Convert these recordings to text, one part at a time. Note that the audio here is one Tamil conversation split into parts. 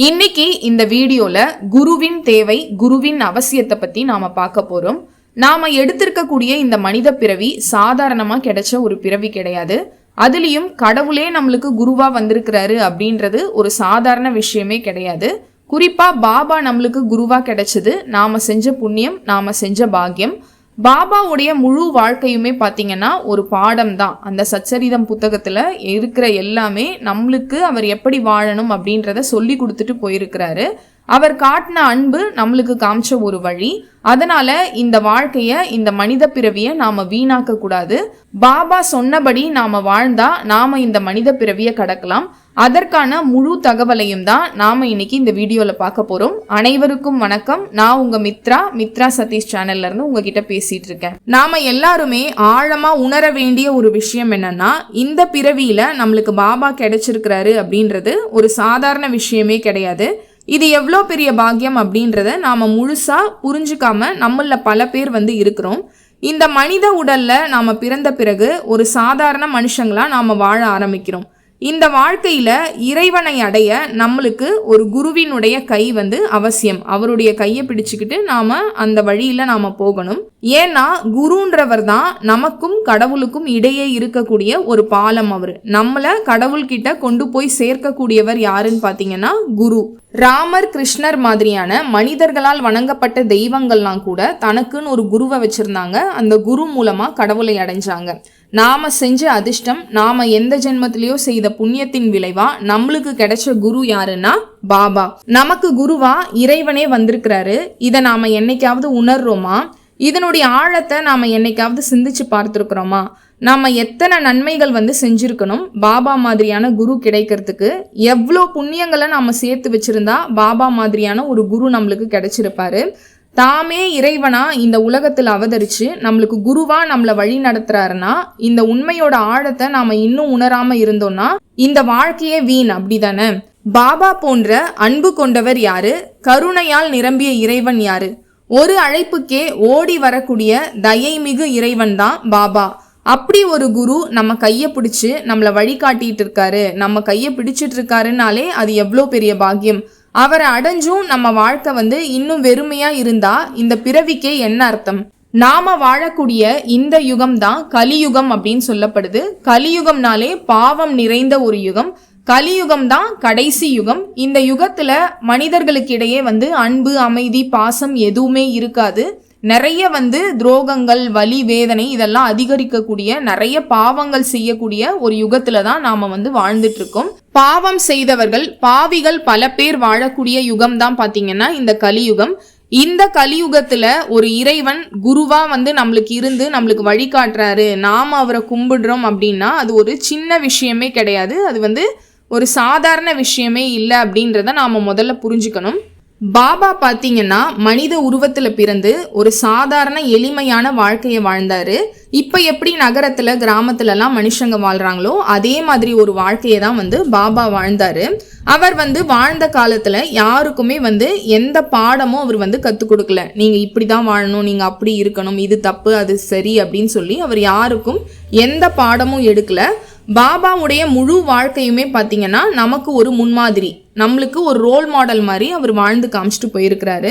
இன்னைக்கு இந்த வீடியோல குருவின் தேவை, குருவின் அவசியத்தை பத்தி நாம பார்க்க போறோம். நாம எடுத்திருக்கக்கூடிய இந்த மனித பிறவி சாதாரணமா கிடைச்ச ஒரு பிறவி கிடையாது. அதுலயும் கடவுளே நம்மளுக்கு குருவா வந்திருக்கிறாரு அப்படின்றது ஒரு சாதாரண விஷயமே கிடையாது. குறிப்பா பாபா நம்மளுக்கு குருவா கிடைச்சது நாம செஞ்ச புண்ணியம், நாம செஞ்ச பாக்கியம். பாபாவுடைய முழு வாழ்க்கையுமே பார்த்தீங்கன்னா ஒரு பாடம் தான். அந்த சச்சரிதம் புத்தகத்துல இருக்கிற எல்லாமே நம்மளுக்கு அவர் எப்படி வாழணும் அப்படின்றத சொல்லி கொடுத்துட்டு போயிருக்கிறாரு. அவர் காட்டின அன்பு நம்மளுக்கு காமிச்ச ஒரு வழி. அதனால இந்த வாழ்க்கைய, இந்த மனித பிறவியை நாம வீணாக்க கூடாது. பாபா சொன்னபடி நாம வாழ்ந்தா நாம இந்த மனித பிறவியை கடக்கலாம். அதற்கான முழு தகவலையும் தான் நாம இன்னைக்கு இந்த வீடியோல பார்க்க போறோம். அனைவருக்கும் வணக்கம். நான் உங்க மித்ரா சதீஷ் சேனல்ல இருந்து உங்ககிட்ட பேசிட்டு இருக்கேன். நாம எல்லாருமே ஆழமா உணர வேண்டிய ஒரு விஷயம் என்னன்னா, இந்த பிறவியில நம்மளுக்கு பாபா கிடைச்சிருக்கிறாரு அப்படின்றது ஒரு சாதாரண விஷயமே கிடையாது. இது எவ்வளோ பெரிய பாக்கியம் அப்படின்றத நாம முழுசா புரிஞ்சுக்காம நம்மள பல பேர் இருக்கிறோம். இந்த மனித உடல்ல நாம பிறந்த பிறகு ஒரு சாதாரண மனுஷங்களா நாம வாழ ஆரம்பிக்கிறோம். இந்த வாழ்க்கையில இறைவனை அடைய நம்மளுக்கு ஒரு குருவினுடைய கை அவசியம். அவருடைய கையை பிடிச்சுக்கிட்டு நாம அந்த வழியில நாம போகணும். ஏன்னா குருன்றவர் தான் நமக்கும் கடவுளுக்கும் இடையே இருக்கக்கூடிய ஒரு பாலம். அவரு நம்மள கடவுள்கிட்ட கொண்டு போய் சேர்க்கக்கூடியவர் யாருன்னு பாத்தீங்கன்னா குரு. ராமர், கிருஷ்ணர் மாதிரியான மனிதர்களால் வணங்கப்பட்ட தெய்வங்கள்லாம் கூட தனக்குன்னு ஒரு குருவை வச்சிருந்தாங்க. அந்த குரு மூலமா கடவுளை அடைஞ்சாங்க. நாம செஞ்ச அதிர்ஷ்டம், நாம எந்த ஜென்மத்திலேயோ செய்த புண்ணியத்தின் விளைவா நம்மளுக்கு கிடைச்ச குரு யாருன்னா பாபா. நமக்கு குருவா இறைவனே வந்திருக்கிறாரு. இதை நாம என்னைக்காவது உணர்றோமா? இதனுடைய ஆழத்தை நாம என்னைக்காவது சிந்திச்சு பார்த்துருக்கிறோமா? நாம எத்தனை நன்மைகள் செஞ்சிருக்கணும் பாபா மாதிரியான குரு கிடைக்கிறதுக்கு? எவ்வளோ புண்ணியங்களை நாம சேர்த்து வச்சிருந்தா பாபா மாதிரியான ஒரு குரு நம்மளுக்கு கிடைச்சிருப்பாரு. தாமே இறைவனா இந்த உலகத்தில் அவதரிச்சு நம்மளுக்கு குருவா நம்மளை வழி நடத்துறாருன்னா, இந்த உண்மையோட ஆழத்தை நாம இன்னும் உணராம இருந்தோம்னா இந்த வாழ்க்கையே வீண். அப்படிதானே? பாபா போன்ற அன்பு கொண்டவர் யாரு? கருணையால் நிரம்பிய இறைவன் யாரு? ஒரு அழைப்புக்கே ஓடி வரக்கூடிய தயை மிகு இறைவன் தான் பாபா. அப்படி ஒரு குரு நம்ம கையை பிடிச்சு நம்மளை வழிகாட்டிட்டு இருக்காரு, நம்ம கையை பிடிச்சிட்டு இருக்காருனாலே அது எவ்வளோ பெரிய பாக்கியம். அவரை அடைஞ்சும் நம்ம வாழ்க்கை இன்னும் வெறுமையா இருந்தா இந்த பிறவிக்கே என்ன அர்த்தம்? நாம வாழக்கூடிய இந்த யுகம் தான் கலியுகம் அப்படின்னு சொல்லப்படுது. கலியுகம்னாலே பாவம் நிறைந்த ஒரு யுகம். கலியுகம் தான் கடைசி யுகம். இந்த யுகத்துல மனிதர்களுக்கு இடையே அன்பு, அமைதி, பாசம் எதுவுமே இருக்காது. நிறைய துரோகங்கள், வலி, வேதனை இதெல்லாம் அதிகரிக்கக்கூடிய, நிறைய பாவங்கள் செய்யக்கூடிய ஒரு யுகத்துல தான் நாம வாழ்ந்துட்டு இருக்கோம். பாவம் செய்தவர்கள், பாவிகள் பல பேர் வாழக்கூடிய யுகம் தான் பாத்தீங்கன்னா இந்த கலியுகம். இந்த கலியுகத்துல ஒரு இறைவன் குருவா நம்மளுக்கு இருந்து நம்மளுக்கு வழிகாட்டுறாரு, நாம அவரை கும்பிடுறோம் அப்படின்னா அது ஒரு சின்ன விஷயமே கிடையாது. அது ஒரு சாதாரண விஷயமே இல்லை அப்படின்றத நாம முதல்ல புரிஞ்சுக்கணும். பாபா பாத்தீங்கன்னா மனித உருவத்துல பிறந்து ஒரு சாதாரண எளிமையான வாழ்க்கையை வாழ்ந்தாரு. இப்ப எப்படி நகரத்துல, கிராமத்துல எல்லாம் மனுஷங்க வாழ்றாங்களோ அதே மாதிரி ஒரு வாழ்க்கையை தான் பாபா வாழ்ந்தாரு. அவர் வாழ்ந்த காலத்துல யாருக்குமே எந்த பாடமும் அவர் கத்துக் கொடுக்கல. நீங்க இப்படிதான் வாழணும், நீங்க அப்படி இருக்கணும், இது தப்பு, அது சரி அப்படின்னு சொல்லி அவர் யாருக்கும் எந்த பாடமும் எடுக்கல. பாபாவுடைய முழு வாழ்க்கையுமே பார்த்தீங்கன்னா நமக்கு ஒரு முன்மாதிரி, நம்மளுக்கு ஒரு ரோல் மாடல் மாதிரி அவர் வாழ்ந்து காமிச்சிட்டு போயிருக்கிறாரு.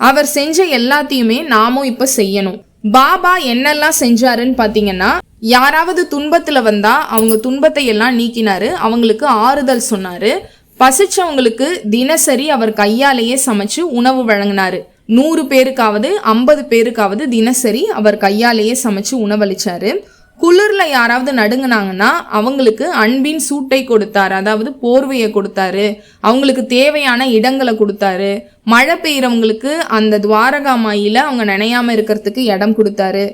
அவர் செஞ்ச எல்லாத்தையுமே நாமும் இப்ப செய்யணும். பாபா என்னெல்லாம் செஞ்சாருன்னு பார்த்தீங்கன்னா, யாராவது துன்பத்துல வந்தா அவங்க துன்பத்தை எல்லாம் நீக்கினாரு, அவங்களுக்கு ஆறுதல் சொன்னாரு. பசிச்சவங்களுக்கு தினசரி அவர் கையாலேயே சமைச்சு உணவு வழங்கினாரு. 100 பேருக்காவது 50 பேருக்காவது தினசரி அவர் கையாலேயே சமைச்சு உணவளிச்சாரு. குளிர்ல யாராவது நடுங்கினாங்கன்னா அவங்களுக்கு அன்பின் சூட்டை கொடுத்தாரு, அதாவது போர்வையை கொடுத்தாரு. அவங்களுக்கு தேவையான இடங்களை கொடுத்தாரு. மழை பெய்யறவங்களுக்கு அந்த துவாரகா மாயில அவங்க நினையாம இருக்கிறதுக்கு இடம் கொடுத்தாரு.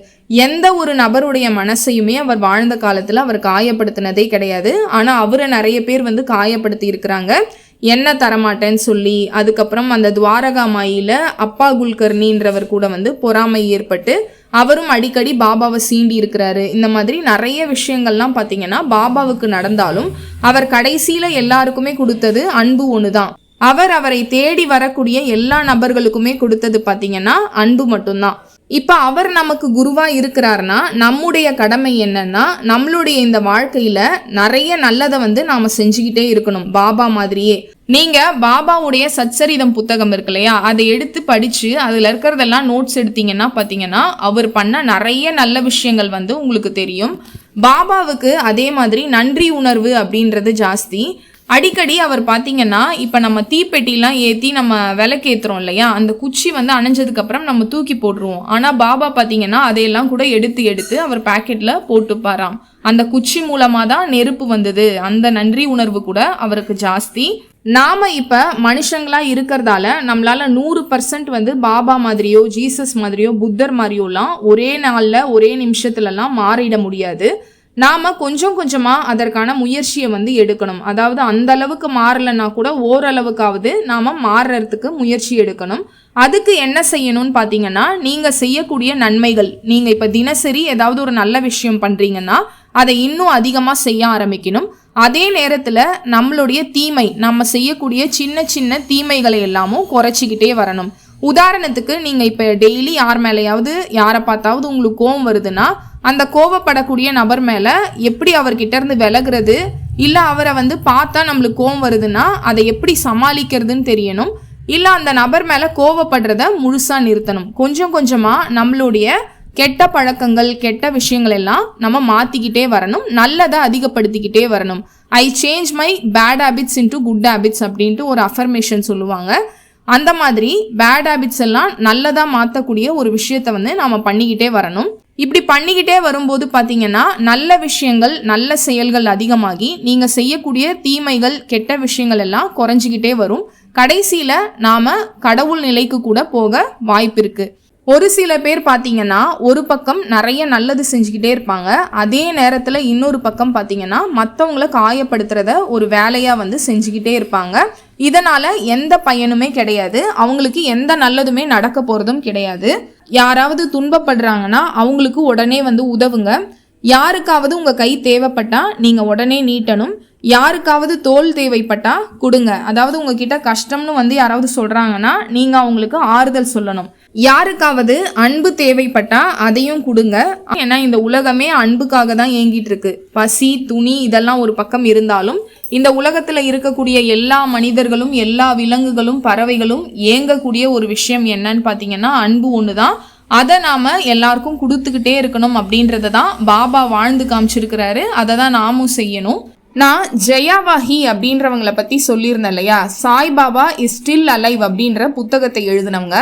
எந்த ஒரு நபருடைய மனசையுமே அவர் வாழ்ந்த காலத்துல அவர் காயப்படுத்தினதே கிடையாது. ஆனா அவரை நிறைய பேர் காயப்படுத்தி இருக்கிறாங்க, என்ன தரமாட்டேன்னு சொல்லி. அதுக்கப்புறம் அந்த துவாரகா மாயில அப்பா குல்கர்ணின்றவர் கூட பொறாமை ஏற்பட்டு அவரும் அடிக்கடி பாபாவை சீண்டி இருக்கிறாரு. இந்த மாதிரி நிறைய விஷயங்கள்லாம் பார்த்தீங்கன்னா பாபாவுக்கு நடந்தாலும் அவர் கடைசியில எல்லாருக்குமே கொடுத்தது அன்பு ஒண்ணுதான். அவரை தேடி வரக்கூடிய எல்லா நபர்களுக்குமே கொடுத்தது பார்த்தீங்கன்னா அன்பு மட்டும்தான். இப்போ அவர் நமக்கு குருவா இருக்கிறாருன்னா நம்முடைய கடமை என்னன்னா நம்மளுடைய இந்த வாழ்க்கையில நிறைய நல்லதை வந்து நாம செஞ்சுக்கிட்டே இருக்கணும் பாபா மாதிரியே. நீங்க பாபாவுடைய சச்சரிதம் புத்தகம் இருக்கு இல்லையா, அதை எடுத்து படிச்சு அதுல இருக்கிறதெல்லாம் நோட்ஸ் எடுத்தீங்கன்னா பாத்தீங்கன்னா அவர் பண்ண நிறைய நல்ல விஷயங்கள் வந்து உங்களுக்கு தெரியும். பாபாவுக்கு அதே மாதிரி நன்றி உணர்வு அப்படின்றது ஜாஸ்தி. அடிக்கடி அவர் பார்த்தீங்கன்னா இப்போ நம்ம தீப்பெட்டிலாம் ஏற்றி நம்ம விளக்கேற்றுறோம் இல்லையா, அந்த குச்சி வந்து அணைஞ்சதுக்கப்புறம் நம்ம தூக்கி போட்டுருவோம். ஆனால் பாபா பார்த்தீங்கன்னா அதையெல்லாம் கூட எடுத்து அவர் பாக்கெட்டில் போட்டுப்பாராம். அந்த குச்சி மூலமாக தான் நெருப்பு வந்தது. அந்த நன்றி உணர்வு கூட அவருக்கு ஜாஸ்தி. நாம இப்போ மனுஷங்களா இருக்கிறதால நம்மளால 100% வந்து பாபா மாதிரியோ ஜீசஸ் மாதிரியோ புத்தர் மாதிரியோலாம் ஒரே நாளில் ஒரே நிமிஷத்துலலாம் மாறிட முடியாது. நாம கொஞ்சம் கொஞ்சமா அதற்கான முயற்சியை வந்து எடுக்கணும். அதாவது அந்த அளவுக்கு மாறலைன்னா கூட ஓரளவுக்காவது நாம மாறுறதுக்கு முயற்சி எடுக்கணும். அதுக்கு என்ன செய்யணும்னு பார்த்தீங்கன்னா, நீங்க செய்யக்கூடிய நன்மைகள், நீங்க இப்ப தினசரி ஏதாவது ஒரு நல்ல விஷயம் பண்றீங்கன்னா அதை இன்னும் அதிகமா செய்ய ஆரம்பிக்கணும். அதே நேரத்துல நம்மளுடைய தீமை, நம்ம செய்யக்கூடிய சின்ன சின்ன தீமைகளை எல்லாமும் குறைச்சிக்கிட்டே வரணும். உதாரணத்துக்கு நீங்க இப்ப டெய்லி யார் மேலேயாவது யாரை பார்த்தாவது உங்களுக்கு கோவம் வருதுன்னா அந்த கோவப்படக்கூடிய நபர் மேல எப்படி அவர்கிட்ட இருந்து விலகுறது, இல்ல அவரை வந்து பார்த்தா நம்மளுக்கு கோவம் வருதுன்னா அதை எப்படி சமாளிக்கிறதுன்னு தெரியணும். இல்ல அந்த நபர் மேல கோவப்படுறத முழுசா நிறுத்தணும். கொஞ்சம் கொஞ்சமா நம்மளுடைய கெட்ட பழக்கங்கள் கெட்ட விஷயங்கள் எல்லாம் நம்ம மாத்திக்கிட்டே வரணும், நல்லதை அதிகப்படுத்திக்கிட்டே வரணும். I change my bad habits into good habits அப்படின்ட்டு ஒரு அஃபர்மேஷன் சொல்லுவாங்க. அந்த மாதிரி பேட் ஹேபிட்ஸ் எல்லாம் நல்லதா மாற்றக்கூடிய ஒரு விஷயத்த வந்து நாம பண்ணிக்கிட்டே வரணும். இப்படி பண்ணிக்கிட்டே வரும்போது பார்த்தீங்கன்னா நல்ல விஷயங்கள் நல்ல செயல்கள் அதிகமாகி நீங்க செய்யக்கூடிய தீமைகள் கெட்ட விஷயங்கள் எல்லாம் குறைஞ்சிக்கிட்டே வரும். கடைசியில நாம கடவுள் நிலைக்கு கூட போக வாய்ப்பு இருக்கு. ஒரு சில பேர் பார்த்தீங்கன்னா ஒரு பக்கம் நிறைய நல்லது செஞ்சுக்கிட்டே இருப்பாங்க, அதே நேரத்தில் இன்னொரு பக்கம் பார்த்தீங்கன்னா மற்றவங்கள காயப்படுத்துறத ஒரு வேலையாக வந்து செஞ்சுக்கிட்டே இருப்பாங்க. இதனால எந்த பயனுமே கிடையாது, அவங்களுக்கு எந்த நல்லதுமே நடக்க போகிறதும் கிடையாது. யாராவது துன்பப்படுறாங்கன்னா அவங்களுக்கு உடனே வந்து உதவுங்க. யாருக்காவது உங்கள் கை தேவைப்பட்டா நீங்கள் உடனே நீட்டணும். யாருக்காவது தோல் தேவைப்பட்டா கொடுங்க. அதாவது உங்ககிட்ட கஷ்டம்னு வந்து யாராவது சொல்கிறாங்கன்னா நீங்கள் அவங்களுக்கு ஆறுதல் சொல்லணும். யாருக்காவது அன்பு தேவைப்பட்டா அதையும் கொடுங்க. ஏன்னா இந்த உலகமே அன்புக்காக தான் இயங்கிட்டு இருக்கு. பசி துணி இதெல்லாம் ஒரு பக்கம் இருந்தாலும் இந்த உலகத்தில் இருக்கக்கூடிய எல்லா மனிதர்களும் எல்லா விலங்குகளும் பறவைகளும் ஏங்கக்கூடிய ஒரு விஷயம் என்னன்னு பார்த்தீங்கன்னா அன்பு ஒன்று தான். அதை நாம் எல்லாருக்கும் கொடுத்துக்கிட்டே இருக்கணும் அப்படின்றத தான் பாபா வாழ்ந்து காமிச்சிருக்கிறாரு. அதை தான் நாமும் செய்யணும். நான் ஜெயாவாஹி அப்படின்றவங்களை பற்றி சொல்லியிருந்தேன் இல்லையா, சாய்பாபா இஸ் ஸ்டில் அலைவ் அப்படின்ற புத்தகத்தை எழுதினவங்க.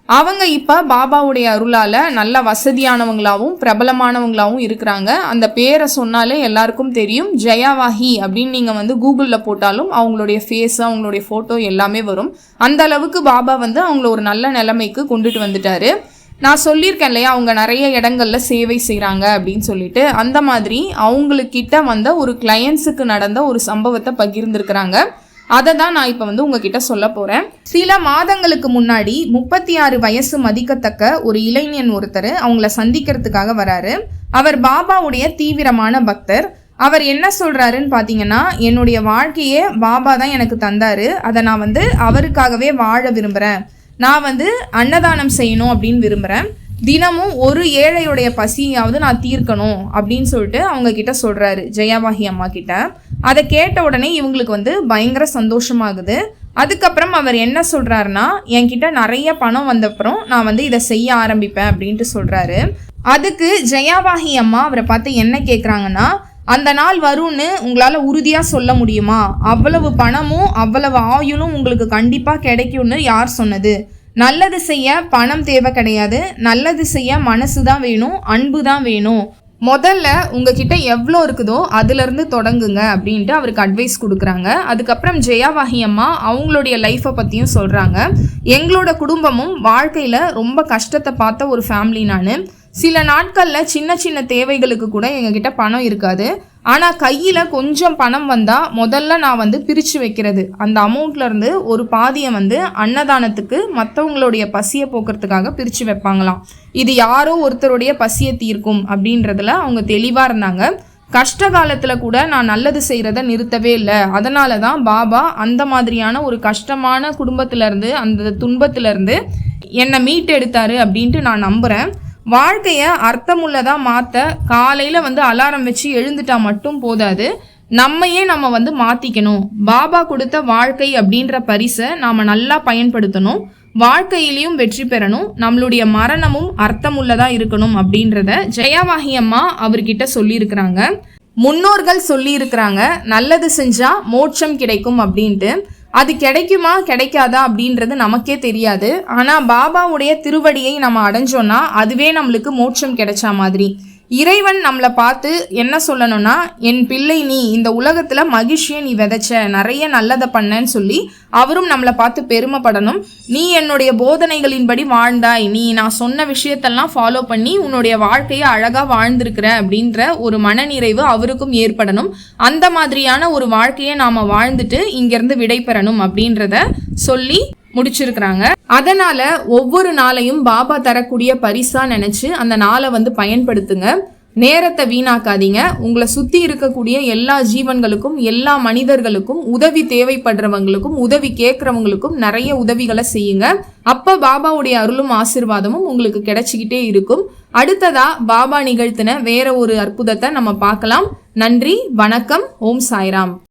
அவங்க இப்போ பாபாவுடைய அருளால் நல்ல வசதியானவங்களாகவும் பிரபலமானவங்களாகவும் இருக்கிறாங்க. அந்த பேரை சொன்னாலே எல்லாருக்கும் தெரியும். ஜெயாவாஹி அப்படின்னு நீங்கள் வந்து கூகுளில் போட்டாலும் அவங்களுடைய ஃபேஸ் அவங்களுடைய ஃபோட்டோ எல்லாமே வரும். அந்த அளவுக்கு பாபா வந்து அவங்கள ஒரு நல்ல நிலைமைக்கு கொண்டுட்டு வந்துட்டாரு. நான் சொல்லியிருக்கேன் இல்லையா, அவங்க நிறைய இடங்கள்ல சேவை செய்கிறாங்க அப்படின்னு சொல்லிட்டு. அந்த மாதிரி அவங்களுக்கிட்ட வந்த ஒரு கிளையன்ஸுக்கு நடந்த ஒரு சம்பவத்தை பகிர்ந்துருக்கிறாங்க. அதை தான் நான் இப்போ வந்து உங்ககிட்ட சொல்ல போகிறேன். சில மாதங்களுக்கு முன்னாடி 36 வயசு மதிக்கத்தக்க ஒரு இளைஞன் ஒருத்தர் அவங்கள சந்திக்கிறதுக்காக வராரு. அவர் பாபாவுடைய தீவிரமான பக்தர். அவர் என்ன சொல்கிறாருன்னு பார்த்தீங்கன்னா, என்னுடைய வாழ்க்கையே பாபா தான் எனக்கு தந்தாரு, அதை நான் வந்து அவருக்காகவே வாழ விரும்புகிறேன். நான் வந்து அன்னதானம் செய்யணும் அப்படின்னு விரும்புகிறேன். தினமும் ஒரு ஏழையுடைய பசியாவது நான் தீர்க்கணும் அப்படின்னு சொல்லிட்டு அவங்க கிட்ட சொல்கிறாரு ஜெயாவாஹி அம்மா கிட்ட. அதை கேட்ட உடனே இவங்களுக்கு வந்து பயங்கர சந்தோஷமாகுது. அதுக்கப்புறம் அவர் என்ன சொல்கிறாருன்னா, என்கிட்ட நிறைய பணம் வந்தப்புறம் நான் வந்து இதை செய்ய ஆரம்பிப்பேன் அப்படின்ட்டு சொல்கிறாரு. அதுக்கு ஜெயாவாஹி அம்மா அவரை பார்த்து என்ன கேட்குறாங்கன்னா, அந்த நாள் வரும்னு உங்களால் உறுதியாக சொல்ல முடியுமா? அவ்வளவு பணமும் அவ்வளவு ஆயுளும் உங்களுக்கு கண்டிப்பாக கிடைக்கும்னு யார் சொன்னது? நல்லது செய்ய பணம் தேவை கிடையாது, நல்லது செய்ய மனசு தான் வேணும், அன்பு தான் வேணும். முதல்ல உங்ககிட்ட எவ்வளோ இருக்குதோ அதுலேருந்து தொடங்குங்க அப்படின்ட்டு அவருக்கு அட்வைஸ் கொடுக்குறாங்க. அதுக்கப்புறம் ஜெயாவாஹி அம்மா அவங்களுடைய லைஃப்பை பற்றியும் சொல்கிறாங்க. எங்களோட குடும்பமும் வாழ்க்கையில் ரொம்ப கஷ்டத்தை பார்த்த ஒரு ஃபேமிலி. நான் சில நாட்களில் சின்ன சின்ன தேவைகளுக்கு கூட எங்ககிட்ட பணம் இருக்காது. ஆனால் கையில் கொஞ்சம் பணம் வந்தால் முதல்ல நான் வந்து பிரித்து வைக்கிறது. அந்த அமௌண்ட்லேருந்து ஒரு பாதியை வந்து அன்னதானத்துக்கு மற்றவங்களுடைய பசியை போக்குறதுக்காக பிரித்து வைப்பாங்களாம். இது யாரோ ஒருத்தருடைய பசியை தீர்க்கும் அப்படின்றதுல அவங்க தெளிவாக இருந்தாங்க. கஷ்ட காலத்தில் கூட நான் நல்லது செய்கிறத நிறுத்தவே இல்லை. அதனால தான் பாபா அந்த மாதிரியான ஒரு கஷ்டமான குடும்பத்திலேருந்து அந்த துன்பத்திலேருந்து என்னை மீட்டெடுத்தாரு அப்படின்ட்டு நான் நம்புகிறேன். வாழ்க்கையை அர்த்தமுள்ளதா மாற்ற காலையில் அலாரம் வச்சு எழுந்துட்டா மட்டும் போதாது, நம்மையே நம்ம மாற்றிக்கணும். பாபா கொடுத்த வாழ்க்கை அப்படின்ற பரிசை நாம் நல்லா பயன்படுத்தணும். வாழ்க்கையிலையும் வெற்றி பெறணும். நம்மளுடைய மரணமும் அர்த்தமுள்ளதா இருக்கணும் அப்படின்றத ஜெயவாகி அம்மா அவர்கிட்ட சொல்லியிருக்கிறாங்க. முன்னோர்கள் சொல்லியிருக்கிறாங்க, நல்லது செஞ்சா மோட்சம் கிடைக்கும் அப்படின்ட்டு. அது கிடைக்குமா கிடைக்காதா அப்படின்றது நமக்கே தெரியாது. ஆனால் பாபாவுடைய திருவடியை நம்ம அடைஞ்சோன்னா அதுவே நம்மளுக்கு மோட்சம் கிடைச்சா மாதிரி. இறைவன் நம்மளை பார்த்து என்ன சொல்லணும்னா, என் பிள்ளை நீ இந்த உலகத்தில் மகிழ்ச்சியை நீ விதைச்ச, நிறைய நல்லதை பண்ணன்னு சொல்லி அவரும் நம்மளை பார்த்து பெருமைப்படணும். நீ என்னுடைய போதனைகளின்படி வாழ்ந்தாய், நீ நான் சொன்ன விஷயத்தெல்லாம் ஃபாலோ பண்ணி உன்னுடைய வாழ்க்கையை அழகாக வாழ்ந்திருக்கிற அப்படின்ற ஒரு மனநிறைவு அவருக்கும் ஏற்படணும். அந்த மாதிரியான ஒரு வாழ்க்கையை நாம் வாழ்ந்துட்டு இங்கேருந்து விடை பெறணும் அப்படின்றத சொல்லி முடிச்சிருக்கிறாங்க. அதனால ஒவ்வொரு நாளையும் பாபா தரக்கூடிய பரிசா நினைச்சு அந்த நாளை பயன்படுத்துங்க. நேரத்தை வீணாக்காதீங்க. உங்களை சுத்தி இருக்கக்கூடிய எல்லா ஜீவன்களுக்கும், எல்லா மனிதர்களுக்கும், உதவி தேவைப்படுறவங்களுக்கும், உதவி கேட்கறவங்களுக்கும் நிறைய உதவிகளை செய்யுங்க. அப்ப பாபாவுடைய அருளும் ஆசீர்வாதமும் உங்களுக்கு கிடைச்சிக்கிட்டே இருக்கும். அடுத்ததா பாபா நிகழ்த்தின வேற ஒரு அற்புதத்தை நம்ம பார்க்கலாம். நன்றி, வணக்கம், ஓம் சாய்ராம்.